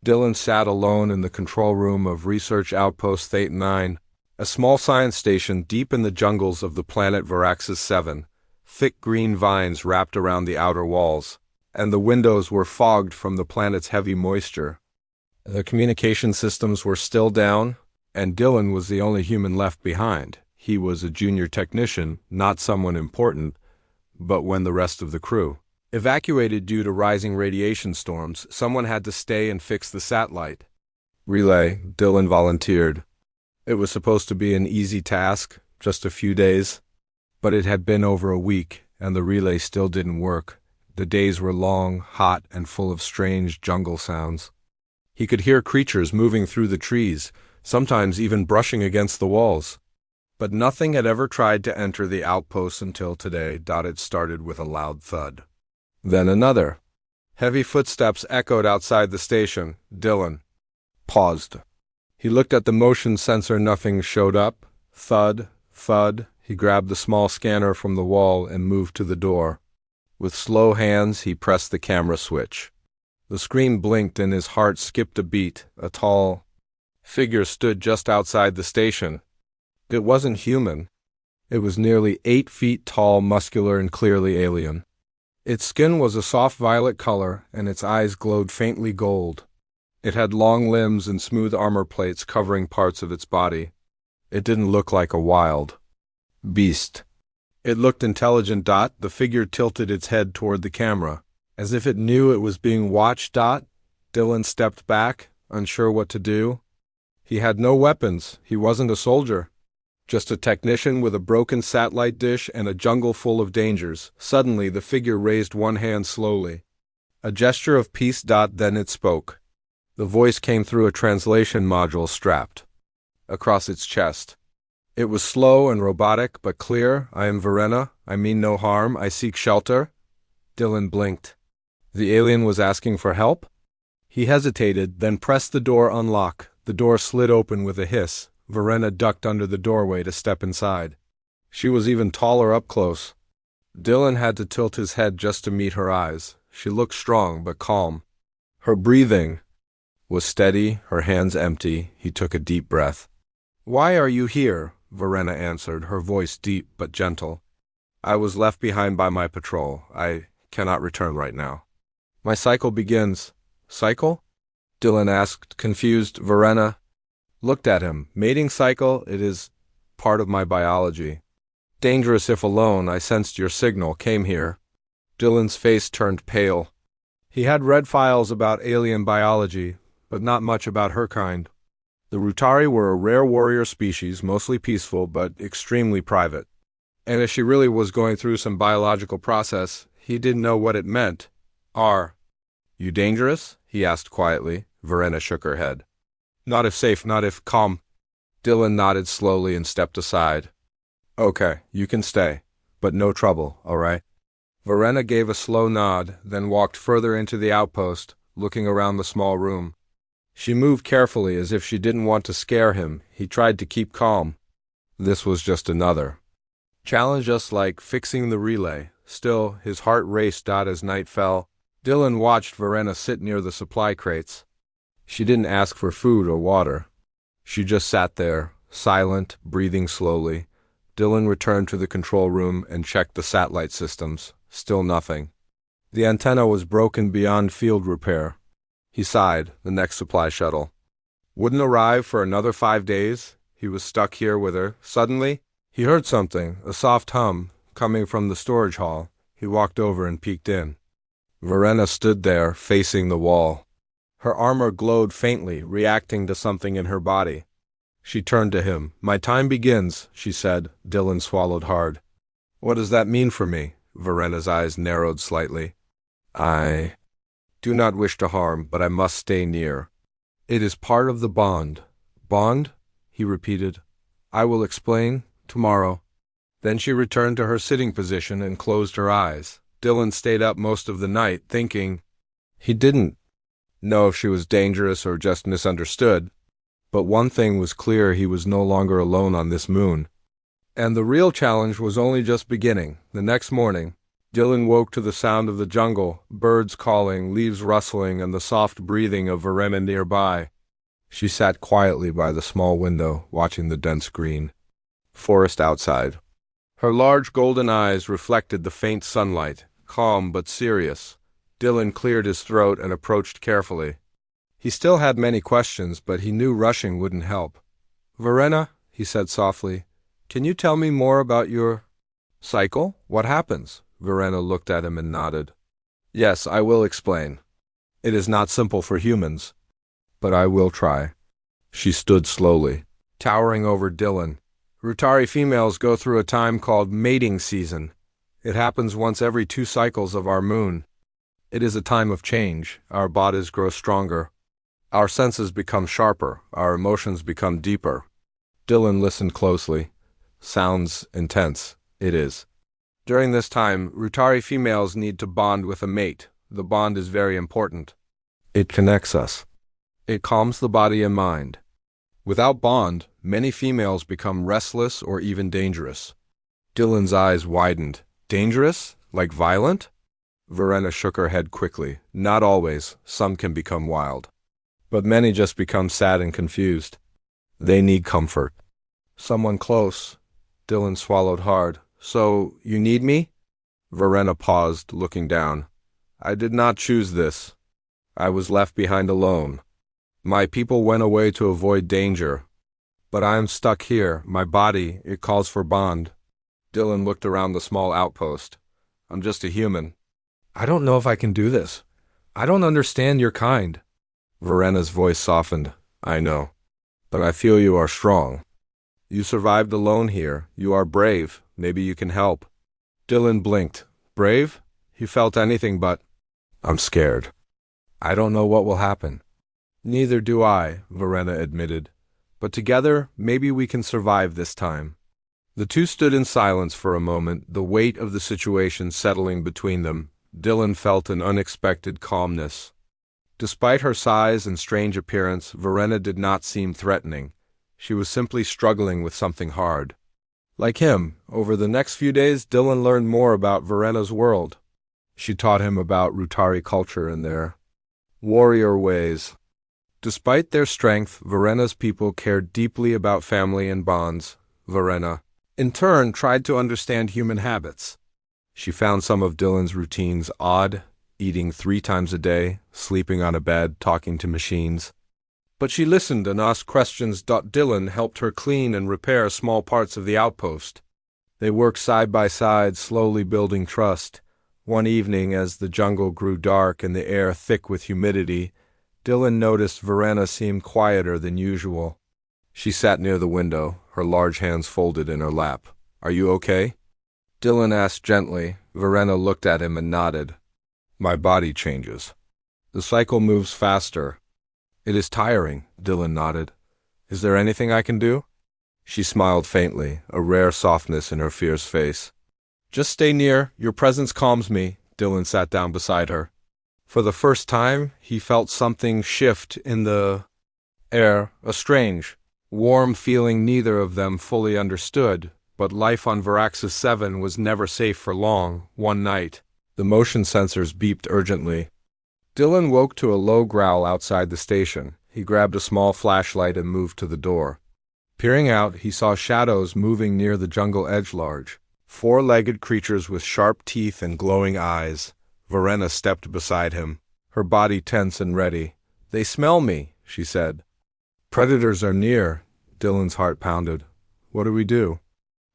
Dylan sat alone in the control room of Research Outpost Theta 9, a small science station deep in the jungles of the planet Veraxis 7. Thick green vines wrapped around the outer walls, and the windows were fogged from the planet's heavy moisture. The communication systems were still down, and Dylan was the only human left behind. He was a junior technician, not someone important, but when the rest of the crew evacuated due to rising radiation storms, someone had to stay and fix the satellite. Relay, Dylan volunteered. It was supposed to be an easy task, just a few days, but it had been over a week, and the relay still didn't work. The days were long, hot, and full of strange jungle sounds. He could hear creatures moving through the trees, sometimes even brushing against the walls. But nothing had ever tried to enter the outpost until today. It started with a loud thud. Then another. Heavy footsteps echoed outside the station. Dylan paused. He looked at the motion sensor. Nothing showed up. Thud, thud. He grabbed the small scanner from the wall and moved to the door. With slow hands, he pressed the camera switch. The screen blinked and his heart skipped a beat. A tall figure stood just outside the station. It wasn't human. It was nearly 8 feet tall, muscular, and clearly alien. Its skin was a soft violet color, and its eyes glowed faintly gold. It had long limbs and smooth armor plates covering parts of its body. It didn't look like a wild beast. It looked intelligent. The figure tilted its head toward the camera, as if it knew it was being watched. Dylan stepped back, unsure what to do. He had no weapons. He wasn't a soldier. Just a technician with a broken satellite dish and a jungle full of dangers. Suddenly, the figure raised one hand slowly. A gesture of peace. Then it spoke. The voice came through a translation module strapped across its chest. It was slow and robotic, but clear. I am Verena. I mean no harm. I seek shelter. Dylan blinked. The alien was asking for help? He hesitated, then pressed the door unlock. The door slid open with a hiss. Verena ducked under the doorway to step inside. She was even taller up close. Dylan had to tilt his head just to meet her eyes. She looked strong but calm. Her breathing was steady, her hands empty. He took a deep breath. "Why are you here?" Verena answered, her voice deep but gentle. "I was left behind by my patrol. I cannot return right now. My cycle begins." "Cycle?" Dylan asked, confused. Verena looked at him. "Mating cycle, it is part of my biology. Dangerous if alone. I sensed your signal, came here." Dylan's face turned pale. He had read files about alien biology, but not much about her kind. The Rutari were a rare warrior species, mostly peaceful, but extremely private. And if she really was going through some biological process, he didn't know what it meant. "Are you dangerous?" he asked quietly. Verena shook her head. "Not if safe, not if calm." Dylan nodded slowly and stepped aside. "Okay, you can stay, but no trouble, all right?" Verena gave a slow nod, then walked further into the outpost, looking around the small room. She moved carefully as if she didn't want to scare him. He tried to keep calm. This was just another challenge, just like fixing the relay. Still, his heart raced. As night fell, Dylan watched Verena sit near the supply crates. She didn't ask for food or water. She just sat there, silent, breathing slowly. Dylan returned to the control room and checked the satellite systems. Still nothing. The antenna was broken beyond field repair. He sighed. The next supply shuttle wouldn't arrive for another 5 days. He was stuck here with her. Suddenly, he heard something, a soft hum, coming from the storage hall. He walked over and peeked in. Verena stood there, facing the wall. Her armor glowed faintly, reacting to something in her body. She turned to him. "My time begins," she said. Dylan swallowed hard. "What does that mean for me?" Verena's eyes narrowed slightly. "I do not wish to harm, but I must stay near. It is part of the bond." "Bond?" he repeated. "I will explain tomorrow." Then she returned to her sitting position and closed her eyes. Dylan stayed up most of the night, thinking. He didn't know if she was dangerous or just misunderstood, but one thing was clear: he was no longer alone on this moon. And the real challenge was only just beginning. The next morning, Dylan woke to the sound of the jungle, birds calling, leaves rustling, and the soft breathing of Verena nearby. She sat quietly by the small window, watching the dense green forest outside. Her large golden eyes reflected the faint sunlight, calm but serious. Dylan cleared his throat and approached carefully. He still had many questions, but he knew rushing wouldn't help. "Verena," he said softly, "can you tell me more about your cycle? What happens?" Verena looked at him and nodded. "Yes, I will explain. It is not simple for humans, but I will try." She stood slowly, towering over Dylan. Rutari females go through a time called mating season. It happens once every 2 cycles of our moon. It is a time of change. Our bodies grow stronger. Our senses become sharper. Our emotions become deeper. Dylan listened closely. Sounds intense. It is. During this time, Rutari females need to bond with a mate. The bond is very important. It connects us. It calms the body and mind. Without bond, many females become restless or even dangerous. Dylan's eyes widened. Dangerous? Like violent? Verena shook her head quickly. Not always. Some can become wild. But many just become sad and confused. They need comfort. Someone close. Dylan swallowed hard. "So, you need me?" Verena paused, looking down. "I did not choose this. I was left behind alone. My people went away to avoid danger. But I am stuck here. My body, it calls for bond." Dylan looked around the small outpost. "I'm just a human. I don't know if I can do this. I don't understand your kind." Verena's voice softened. "I know. But I feel you are strong. You survived alone here. You are brave. Maybe you can help." Dylan blinked. Brave? He felt anything but. "I'm scared. I don't know what will happen." "Neither do I," Verena admitted. "But together, maybe we can survive this time." The two stood in silence for a moment, the weight of the situation settling between them. Dylan felt an unexpected calmness. Despite her size and strange appearance, Verena did not seem threatening. She was simply struggling with something hard. Like him, over the next few days, Dylan learned more about Verena's world. She taught him about Rutari culture and their warrior ways. Despite their strength, Verena's people cared deeply about family and bonds. Verena, in turn, tried to understand human habits. She found some of Dylan's routines odd, eating 3 times a day, sleeping on a bed, talking to machines. But she listened and asked questions. Dylan helped her clean and repair small parts of the outpost. They worked side by side, slowly building trust. One evening, as the jungle grew dark and the air thick with humidity, Dylan noticed Verena seemed quieter than usual. She sat near the window, her large hands folded in her lap. "Are you okay?" Dylan asked gently. Verena looked at him and nodded. "My body changes. The cycle moves faster. It is tiring," Dylan nodded. "Is there anything I can do?" She smiled faintly, a rare softness in her fierce face. "Just stay near. Your presence calms me." Dylan sat down beside her. For the first time, he felt something shift in the air, a strange, warm feeling neither of them fully understood. But life on Veraxis 7 was never safe for long. One night, the motion sensors beeped urgently. Dylan woke to a low growl outside the station. He grabbed a small flashlight and moved to the door. Peering out, he saw shadows moving near the jungle edge. Large, 4-legged creatures with sharp teeth and glowing eyes. Verena stepped beside him, her body tense and ready. "They smell me," she said. "Predators are near." Dylan's heart pounded. "What do we do?"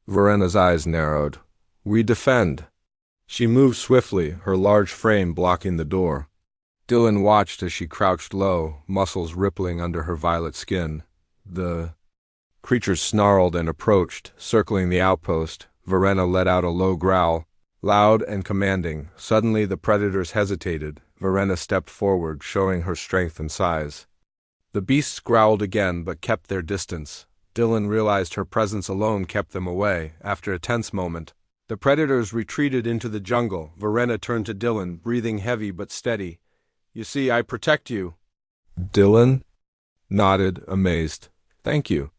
Verena's eyes narrowed. "We defend." She moved swiftly, her large frame blocking the door. Dylan watched as she crouched low, muscles rippling under her violet skin. The creatures snarled and approached, circling the outpost. Verena let out a low growl, loud and commanding. Suddenly the predators hesitated. Verena stepped forward, showing her strength and size. The beasts growled again, but kept their distance. Dylan realized her presence alone kept them away. After a tense moment, the predators retreated into the jungle. Verena turned to Dylan, breathing heavy but steady. "You see, I protect you." Dylan nodded, amazed. "Thank you.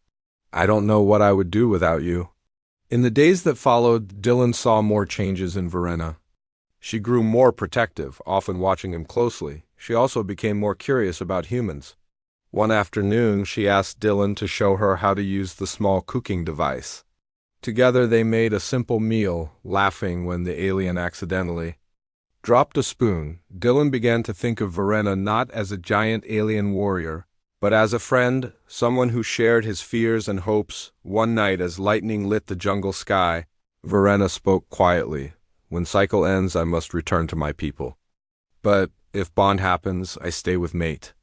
I don't know what I would do without you." In the days that followed, Dylan saw more changes in Verena. She grew more protective, often watching him closely. She also became more curious about humans. One afternoon, she asked Dylan to show her how to use the small cooking device. Together they made a simple meal, laughing when the alien accidentally dropped a spoon. Dylan began to think of Verena not as a giant alien warrior, but as a friend, someone who shared his fears and hopes. One night, as lightning lit the jungle sky, Verena spoke quietly. "When cycle ends, I must return to my people. But if bond happens, I stay with mate."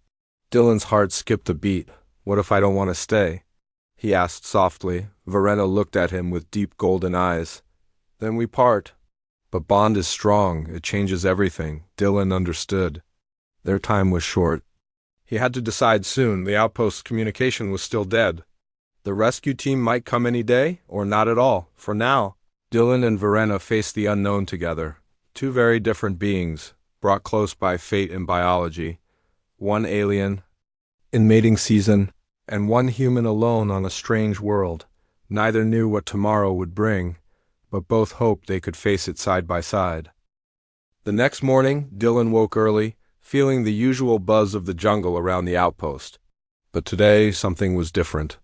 Dylan's heart skipped a beat. "What if I don't want to stay?" he asked softly. Verena looked at him with deep golden eyes. "Then we part." "But bond is strong. It changes everything." Dylan understood. Their time was short. He had to decide soon. The outpost's communication was still dead. The rescue team might come any day, or not at all. For now, Dylan and Verena faced the unknown together. Two very different beings, brought close by fate and biology. One alien in mating season, and one human alone on a strange world. Neither knew what tomorrow would bring, but both hoped they could face it side by side. The next morning, Dylan woke early, feeling the usual buzz of the jungle around the outpost. But today, something was different.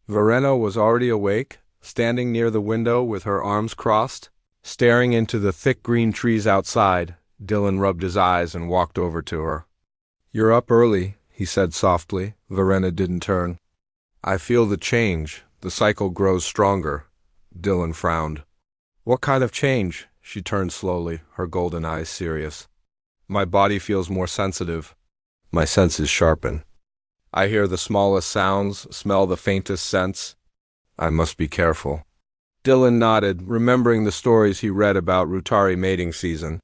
Verena was already awake, standing near the window with her arms crossed, staring into the thick green trees outside. Dylan rubbed his eyes and walked over to her. "You're up early," he said softly. Verena didn't turn. "I feel the change. The cycle grows stronger." Dylan frowned. "What kind of change?" She turned slowly, her golden eyes serious. "My body feels more sensitive. My senses sharpen. I hear the smallest sounds, smell the faintest scents. I must be careful." Dylan nodded, remembering the stories he read about Rutari mating season.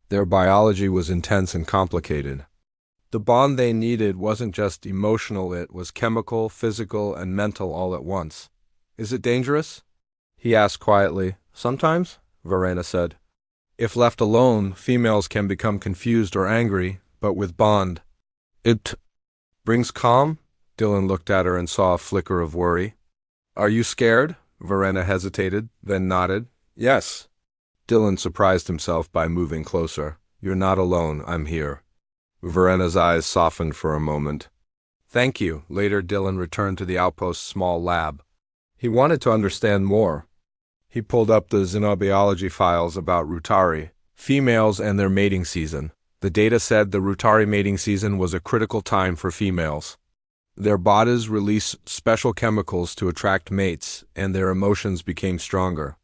Their biology was intense and complicated. The bond they needed wasn't just emotional, it was chemical, physical, and mental all at once. "Is it dangerous?" he asked quietly. "Sometimes," Verena said. "If left alone, females can become confused or angry, but with bond, it brings calm." Dylan looked at her and saw a flicker of worry. "Are you scared?" Verena hesitated, then nodded. "Yes." Dylan surprised himself by moving closer. "You're not alone, I'm here." Verena's eyes softened for a moment. "Thank you." Later, Dylan returned to the outpost's small lab. He wanted to understand more. He pulled up the xenobiology files about Rutari, females and their mating season. The data said the Rutari mating season was a critical time for females. Their bodies released special chemicals to attract mates, and their emotions became stronger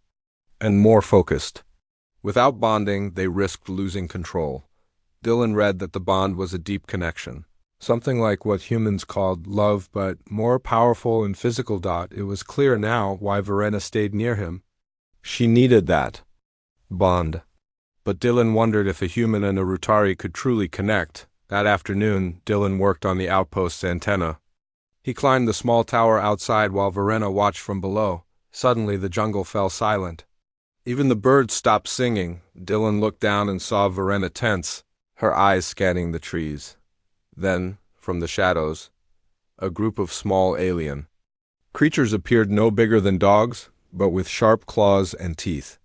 and more focused. Without bonding, they risked losing control. Dylan read that the bond was a deep connection, something like what humans called love, but more powerful and physical. It was clear now why Verena stayed near him. She needed that bond. But Dylan wondered if a human and a Rutari could truly connect. That afternoon, Dylan worked on the outpost's antenna. He climbed the small tower outside while Verena watched from below. Suddenly, the jungle fell silent. Even the birds stopped singing. Dylan looked down and saw Verena tense, her eyes scanning the trees. Then, from the shadows, a group of small alien creatures appeared, no bigger than dogs, but with sharp claws and teeth.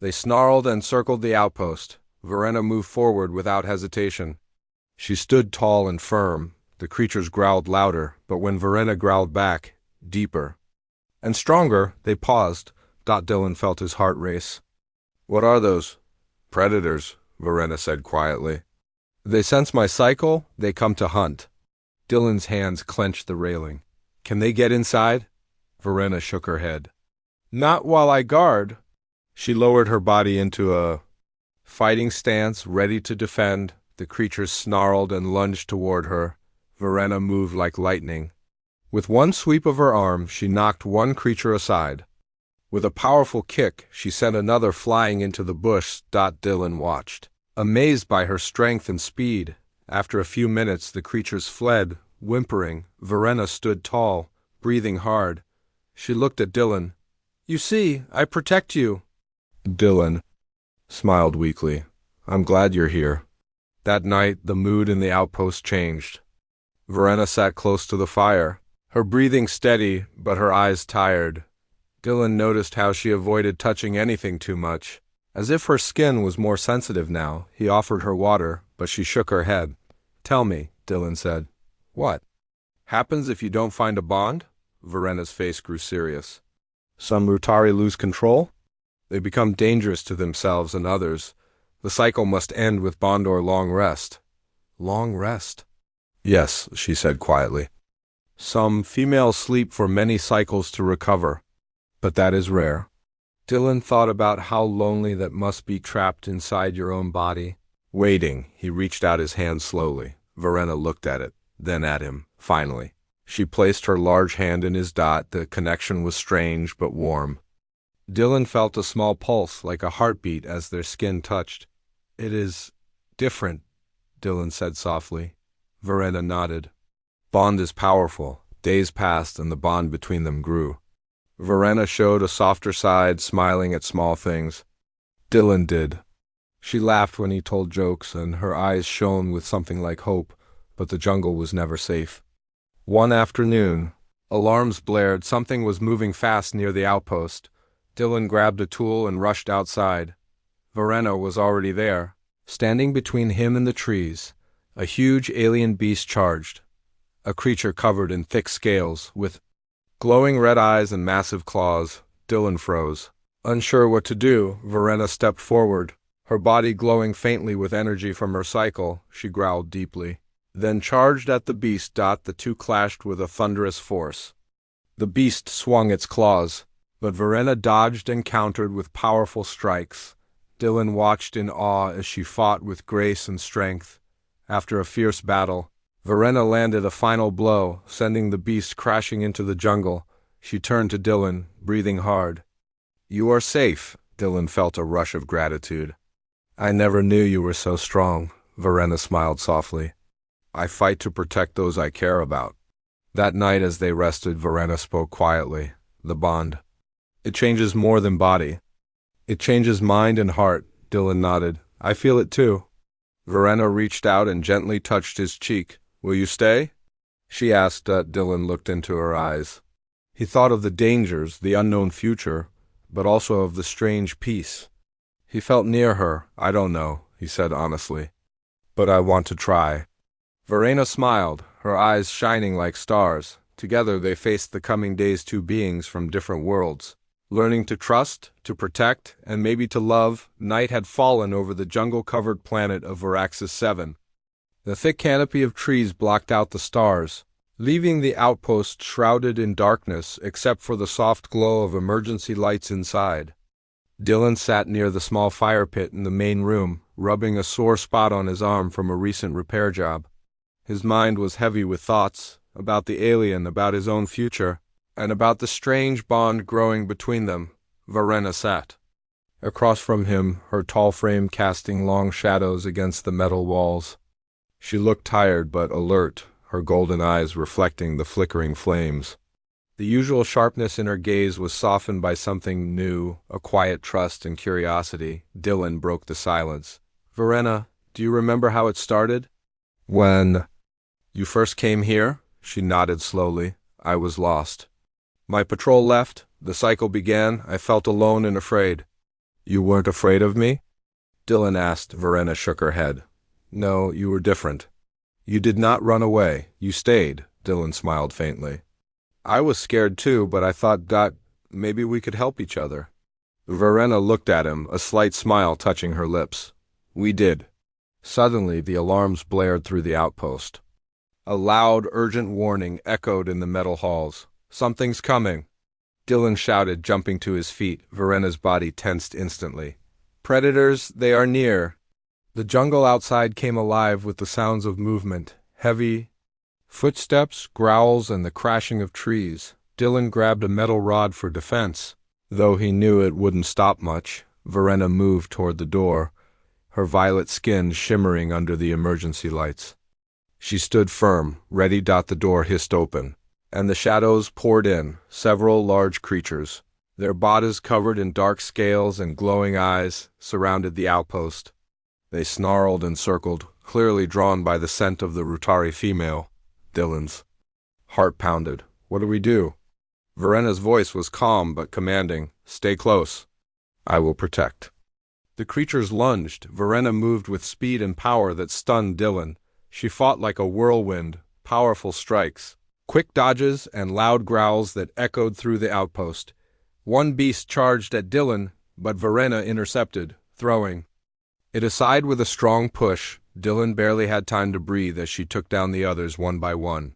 They snarled and circled the outpost. Verena moved forward without hesitation. She stood tall and firm. The creatures growled louder, but when Verena growled back, deeper and stronger, they paused. Dylan felt his heart race. "What are those?" "Predators," Verena said quietly. "They sense my cycle, they come to hunt." Dylan's hands clenched the railing. "Can they get inside?" Verena shook her head. "Not while I guard." She lowered her body into a fighting stance, ready to defend. The creatures snarled and lunged toward her. Verena moved like lightning. With one sweep of her arm, she knocked one creature aside. With a powerful kick, she sent another flying into the bush. Dylan watched, amazed by her strength and speed. After a few minutes, the creatures fled, whimpering. Verena stood tall, breathing hard. She looked at Dylan. "You see, I protect you." Dylan smiled weakly. "I'm glad you're here." That night, the mood in the outpost changed. Verena sat close to the fire, her breathing steady, but her eyes tired. Dylan noticed how she avoided touching anything too much. As if her skin was more sensitive now, he offered her water, but she shook her head. "Tell me," Dylan said. "What happens if you don't find a bond?" Verena's face grew serious. "Some Rutari lose control? They become dangerous to themselves and others. The cycle must end with bond or long rest." "Long rest?" "Yes," she said quietly. "Some females sleep for many cycles to recover, but that is rare." Dylan thought about how lonely that must be, trapped inside your own body. Waiting, he reached out his hand slowly. Verena looked at it, then at him. Finally, she placed her large hand in his dot. The connection was strange but warm. Dylan felt a small pulse, like a heartbeat, as their skin touched. "It is different," Dylan said softly. Verena nodded. "Bond is powerful." Days passed and the bond between them grew. Verena showed a softer side, smiling at small things. Dylan did. She laughed when he told jokes, and her eyes shone with something like hope, but the jungle was never safe. One afternoon, alarms blared. Something was moving fast near the outpost. Dylan grabbed a tool and rushed outside. Verena was already there. Standing between him and the trees, a huge alien beast charged. A creature covered in thick scales, with glowing red eyes and massive claws. Dylan froze. Unsure what to do, Verena stepped forward. Her body glowing faintly with energy from her cycle, she growled deeply. Then charged at the beast. The two clashed with a thunderous force. The beast swung its claws, but Verena dodged and countered with powerful strikes. Dylan watched in awe as she fought with grace and strength. After a fierce battle, Verena landed a final blow, sending the beast crashing into the jungle. She turned to Dylan, breathing hard. "You are safe." Dylan felt a rush of gratitude. "I never knew you were so strong," Verena smiled softly. "I fight to protect those I care about." That night as they rested, Verena spoke quietly. "The bond. It changes more than body. It changes mind and heart." Dylan nodded. "I feel it too." Verena reached out and gently touched his cheek. "Will you stay?" she asked. Dylan looked into her eyes. He thought of the dangers, the unknown future, but also of the strange peace. He felt near her. "I don't know," he said honestly, "but I want to try." Verena smiled, her eyes shining like stars. Together they faced the coming days, two beings from different worlds, learning to trust, to protect, and maybe to love. Night had fallen over the jungle-covered planet of Veraxis 7. The thick canopy of trees blocked out the stars, leaving the outpost shrouded in darkness except for the soft glow of emergency lights inside. Dylan sat near the small fire pit in the main room, rubbing a sore spot on his arm from a recent repair job. His mind was heavy with thoughts about the alien, about his own future, and about the strange bond growing between them. Verena sat across from him, her tall frame casting long shadows against the metal walls. She looked tired but alert, her golden eyes reflecting the flickering flames. The usual sharpness in her gaze was softened by something new, a quiet trust and curiosity. Dylan broke the silence. "Verena, do you remember how it started?" "When you first came here?" She nodded slowly. "I was lost. My patrol left, the cycle began. I felt alone and afraid." "You weren't afraid of me?" Dylan asked. Verena shook her head. "No, you were different. You did not run away. You stayed." Dylan smiled faintly. "I was scared too, but I thought, maybe we could help each other." Verena looked at him, a slight smile touching her lips. "We did." Suddenly, the alarms blared through the outpost. A loud, urgent warning echoed in the metal halls. "Something's coming!" Dylan shouted, jumping to his feet. Verena's body tensed instantly. "Predators, they are near!" The jungle outside came alive with the sounds of movement, heavy footsteps, growls, and the crashing of trees. Dylan grabbed a metal rod for defense, though he knew it wouldn't stop much. Verena moved toward the door, her violet skin shimmering under the emergency lights. She stood firm, ready. The door hissed open, and the shadows poured in, several large creatures. Their bodies covered in dark scales and glowing eyes surrounded the outpost. They snarled and circled, clearly drawn by the scent of the Rutari female. Dylan's heart pounded. "What do we do?" Verena's voice was calm but commanding. "Stay close. I will protect." The creatures lunged. Verena moved with speed and power that stunned Dylan. She fought like a whirlwind, powerful strikes, quick dodges, and loud growls that echoed through the outpost. One beast charged at Dylan, but Verena intercepted, throwing it aside with a strong push. Dylan barely had time to breathe as she took down the others one by one.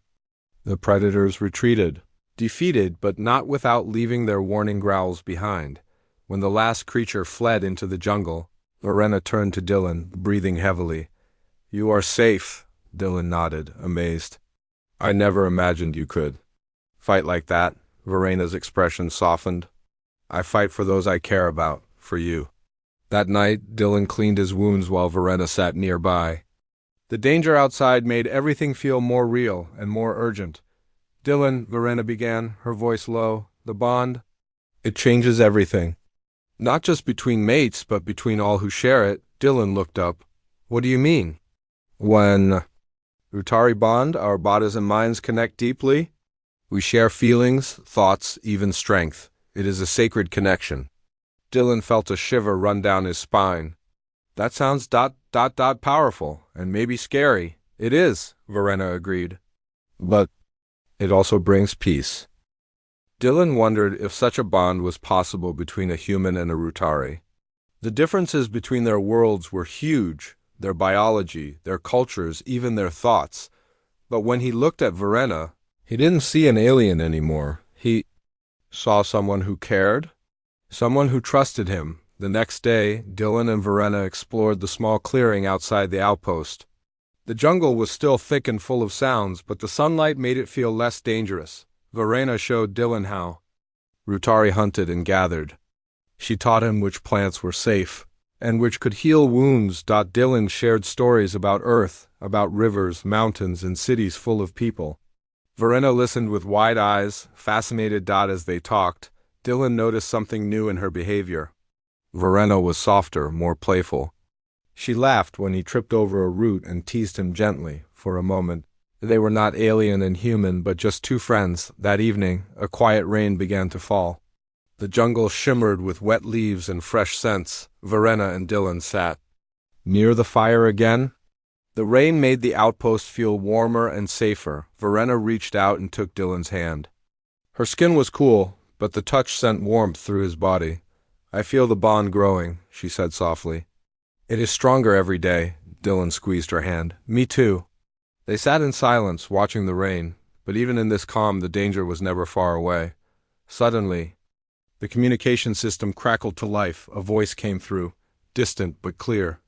The predators retreated, defeated but not without leaving their warning growls behind. When the last creature fled into the jungle, Verena turned to Dylan, breathing heavily. "You are safe," Dylan nodded, amazed. "I never imagined you could fight like that." Verena's expression softened. "I fight for those I care about, for you." That night, Dylan cleaned his wounds while Verena sat nearby. The danger outside made everything feel more real and more urgent. "Dylan," Verena began, her voice low, "the bond, it changes everything. Not just between mates, but between all who share it." Dylan looked up. "What do you mean?" "When Rutari bond, our bodies and minds connect deeply. We share feelings, thoughts, even strength. It is a sacred connection." Dylan felt a shiver run down his spine. "That sounds powerful, and maybe scary." "It is," Verena agreed. "But it also brings peace." Dylan wondered if such a bond was possible between a human and a Rutari. The differences between their worlds were huge, their biology, their cultures, even their thoughts. But when he looked at Verena, he didn't see an alien anymore. He saw someone who cared, someone who trusted him. The next day, Dylan and Verena explored the small clearing outside the outpost. The jungle was still thick and full of sounds, but the sunlight made it feel less dangerous. Verena showed Dylan how Rutari hunted and gathered. She taught him which plants were safe and which could heal wounds. Dylan shared stories about Earth, about rivers, mountains, and cities full of people. Verena listened with wide eyes, fascinated. As they talked, Dylan noticed something new in her behavior. Verena was softer, more playful. She laughed when he tripped over a root and teased him gently. For a moment, they were not alien and human, but just two friends. That evening, a quiet rain began to fall. The jungle shimmered with wet leaves and fresh scents. Verena and Dylan sat near the fire again. The rain made the outpost feel warmer and safer. Verena reached out and took Dylan's hand. Her skin was cool, but the touch sent warmth through his body. "I feel the bond growing," she said softly. "It is stronger every day." Dylan squeezed her hand. "Me too." They sat in silence, watching the rain, but even in this calm, the danger was never far away. Suddenly, the communication system crackled to life. A voice came through, distant but clear.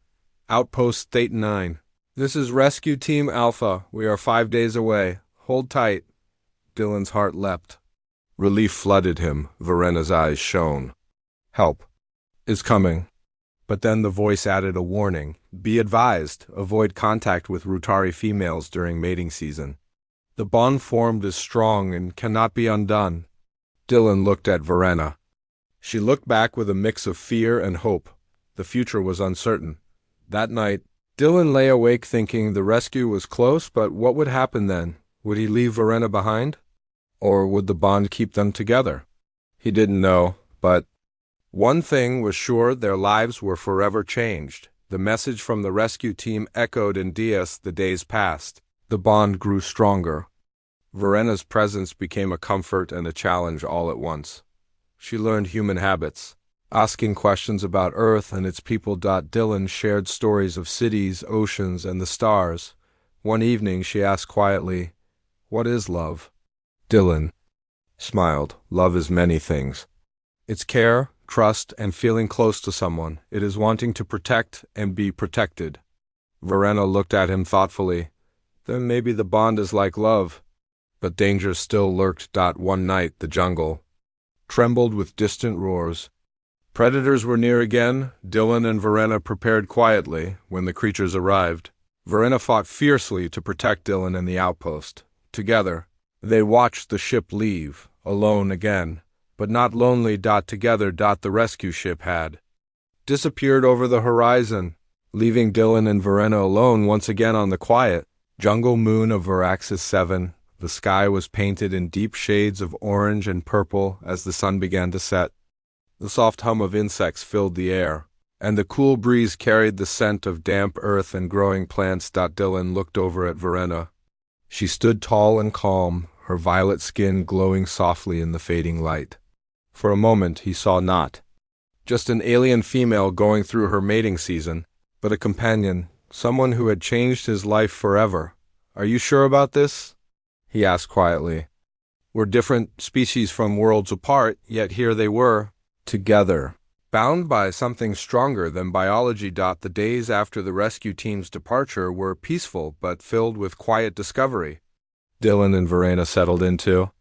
"Outpost State 9. This is Rescue Team Alpha. We are 5 days away. Hold tight." Dylan's heart leapt. Relief flooded him. Verena's eyes shone. "Help is coming." But then the voice added a warning. "Be advised, avoid contact with Rutari females during mating season. The bond formed is strong and cannot be undone." Dylan looked at Verena. She looked back with a mix of fear and hope. The future was uncertain. That night, Dylan lay awake thinking the rescue was close, but what would happen then? Would he leave Verena behind? Or would the bond keep them together? He didn't know, but one thing was sure: their lives were forever changed. The message from the rescue team echoed in Diaz. The days passed. The bond grew stronger. Verena's presence became a comfort and a challenge all at once. She learned human habits, asking questions about Earth and its people. Dylan shared stories of cities, oceans, and the stars. One evening she asked quietly, "What is love?" Dylan smiled. "Love is many things. It's care, trust, and feeling close to someone. It is wanting to protect and be protected." Verena looked at him thoughtfully. "Then maybe the bond is like love." But danger still lurked. One night the jungle trembled with distant roars. Predators were near again. Dylan and Verena prepared quietly. When the creatures arrived, Verena fought fiercely to protect Dylan and the outpost. Together, they watched the ship leave, alone again, but not lonely. Together, the rescue ship had disappeared over the horizon, leaving Dylan and Verena alone once again on the quiet jungle moon of Veraxis 7. The sky was painted in deep shades of orange and purple as the sun began to set. The soft hum of insects filled the air. and the cool breeze carried the scent of damp earth and growing plants. Dylan looked over at Verena. She stood tall and calm, her violet skin glowing softly in the fading light. For a moment he saw not just an alien female going through her mating season, but a companion, someone who had changed his life forever. "Are you sure about this?" he asked quietly. We're different species from worlds apart, yet here they were, together, bound by something stronger than biology. The days after the rescue team's departure were peaceful but filled with quiet discovery. Dylan and Verena settled into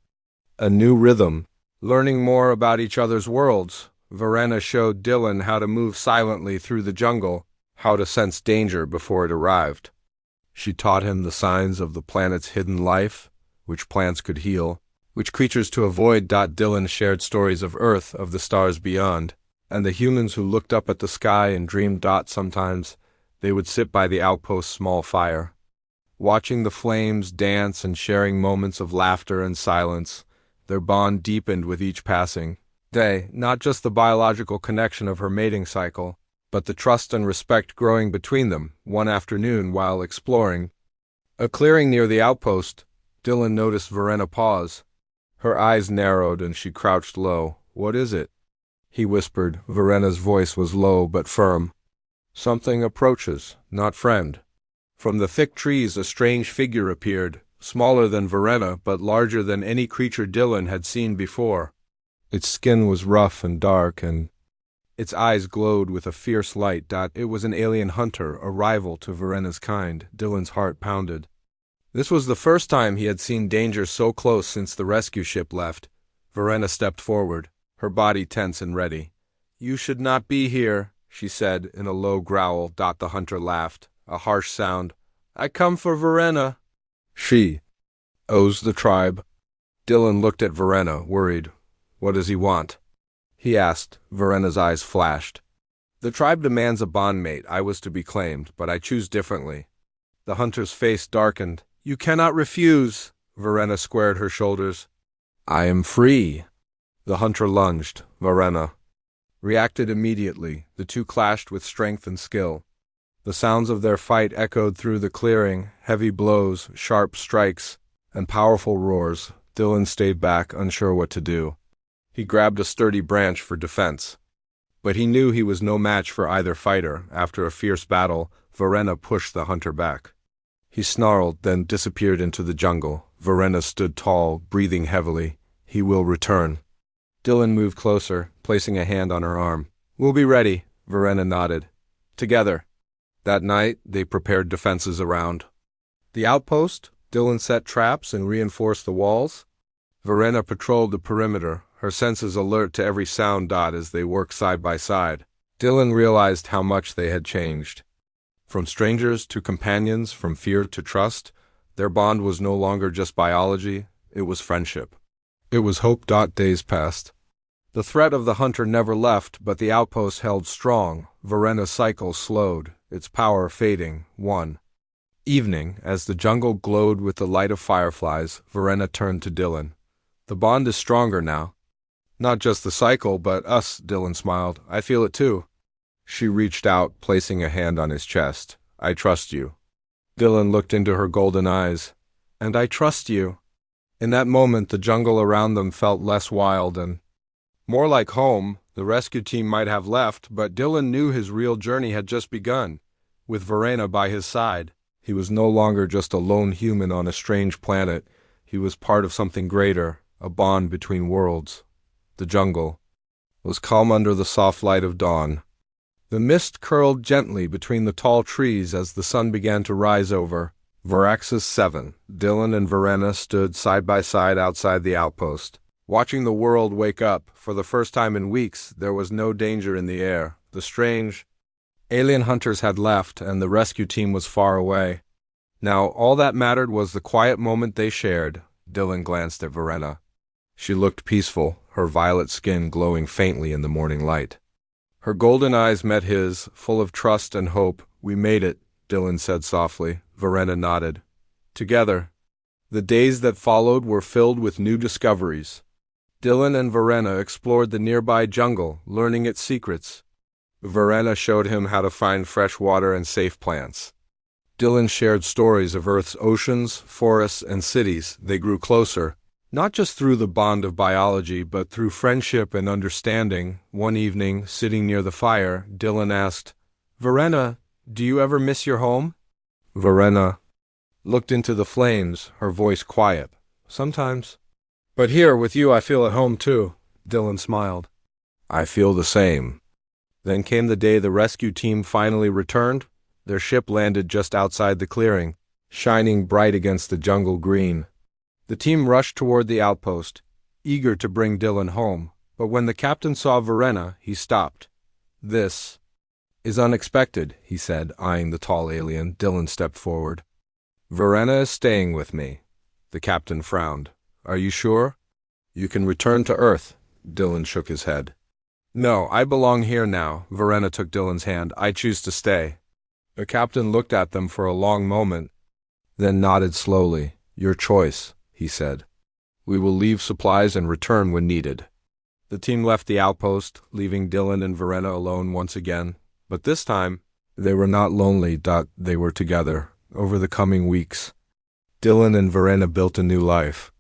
a new rhythm, learning more about each other's worlds. Verena showed Dylan how to move silently through the jungle, how to sense danger before it arrived. She taught him the signs of the planet's hidden life, which plants could heal, which creatures to avoid. Dylan shared stories of Earth, of the stars beyond, and the humans who looked up at the sky and dreamed. Sometimes they would sit by the outpost's small fire, watching the flames dance and sharing moments of laughter and silence. Their bond deepened with each passing day, not just the biological connection of her mating cycle, but the trust and respect growing between them. One afternoon, while exploring a clearing near the outpost, Dylan noticed Verena pause. Her eyes narrowed and she crouched low. "What is it?" he whispered. Verena's voice was low but firm. "Something approaches, not friend." From the thick trees a strange figure appeared, smaller than Verena but larger than any creature Dylan had seen before. Its skin was rough and dark, and its eyes glowed with a fierce light. It was an alien hunter, a rival to Verena's kind. Dylan's heart pounded. This was the first time he had seen danger so close since the rescue ship left. Verena stepped forward, her body tense and ready. "You should not be here," she said in a low growl. The hunter laughed, a harsh sound. "I come for Verena." "She owes the tribe." Dylan looked at Verena, worried. "What does he want?" he asked. Verena's eyes flashed. "The tribe demands a bondmate. I was to be claimed, but I choose differently." The hunter's face darkened. "You cannot refuse." Verena squared her shoulders. "I am free." The hunter lunged. Verena reacted immediately. The two clashed with strength and skill. The sounds of their fight echoed through the clearing, heavy blows, sharp strikes, and powerful roars. Dylan stayed back, unsure what to do. He grabbed a sturdy branch for defense, but he knew he was no match for either fighter. After a fierce battle, Verena pushed the hunter back. He snarled, then disappeared into the jungle. Verena stood tall, breathing heavily. "He will return." Dylan moved closer, placing a hand on her arm. "We'll be ready," Verena nodded. "Together." That night, they prepared defenses around the outpost. Dylan set traps and reinforced the walls. Verena patrolled the perimeter, her senses alert to every sound. As they worked side by side, Dylan realized how much they had changed. From strangers to companions, from fear to trust, their bond was no longer just biology, it was friendship. It was hope. Days passed. The threat of the hunter never left, but the outpost held strong. Verena's cycle slowed, its power fading. One evening, as the jungle glowed with the light of fireflies, Verena turned to Dylan. "The bond is stronger now." "Not just the cycle, but us," Dylan smiled. "I feel it too." She reached out, placing a hand on his chest. "I trust you." Dylan looked into her golden eyes. "And I trust you." In that moment, the jungle around them felt less wild and more like home. The rescue team might have left, but Dylan knew his real journey had just begun. With Verena by his side, he was no longer just a lone human on a strange planet. He was part of something greater, a bond between worlds. The jungle was calm under the soft light of dawn. The mist curled gently between the tall trees as the sun began to rise over Veraxis 7. Dylan and Verena stood side by side outside the outpost, watching the world wake up. For the first time in weeks, there was no danger in the air. The strange alien hunters had left, and the rescue team was far away. Now, all that mattered was the quiet moment they shared. Dylan glanced at Verena. She looked peaceful, her violet skin glowing faintly in the morning light. Her golden eyes met his, full of trust and hope. "We made it," Dylan said softly. Verena nodded. Together. The days that followed were filled with new discoveries. Dylan and Verena explored the nearby jungle, learning its secrets. Verena showed him how to find fresh water and safe plants. Dylan shared stories of Earth's oceans, forests, and cities. They grew closer, not just through the bond of biology, but through friendship and understanding. One evening, sitting near the fire, Dylan asked, "Verena, do you ever miss your home?" Verena looked into the flames, her voice quiet. "Sometimes. But here, with you, I feel at home too." Dylan smiled. "I feel the same." Then came the day the rescue team finally returned. Their ship landed just outside the clearing, shining bright against the jungle green. The team rushed toward the outpost, eager to bring Dylan home, but when the captain saw Verena, he stopped. "This is unexpected," he said, eyeing the tall alien. Dylan stepped forward. "Verena is staying with me." The captain frowned. "Are you sure?" "You can return to Earth." Dylan shook his head. "No, I belong here now." Verena took Dylan's hand. "I choose to stay." The captain looked at them for a long moment, then nodded slowly. "Your choice," he said. "We will leave supplies and return when needed." The team left the outpost, leaving Dylan and Verena alone once again. But this time, they were not lonely. They were together. Over the coming weeks, Dylan and Verena built a new life.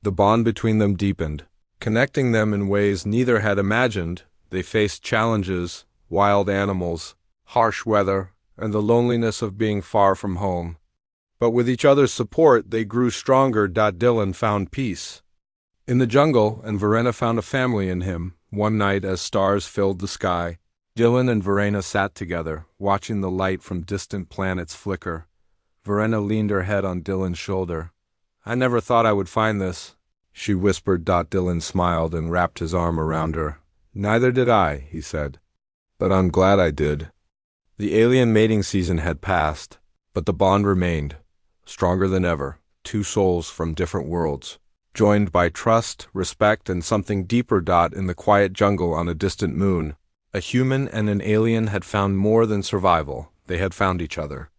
The bond between them deepened, connecting them in ways neither had imagined. They faced challenges, wild animals, harsh weather, and the loneliness of being far from home. But with each other's support, they grew stronger. Dylan found peace in the jungle, and Verena found a family in him. One night, as stars filled the sky, Dylan and Verena sat together, watching the light from distant planets flicker. Verena leaned her head on Dylan's shoulder. "I never thought I would find this," she whispered. Dylan smiled and wrapped his arm around her. "Neither did I," he said. "But I'm glad I did." The alien mating season had passed, but the bond remained, stronger than ever. Two souls from different worlds, joined by trust, respect, and something deeper. In the quiet jungle on a distant moon, a human and an alien had found more than survival. They had found each other.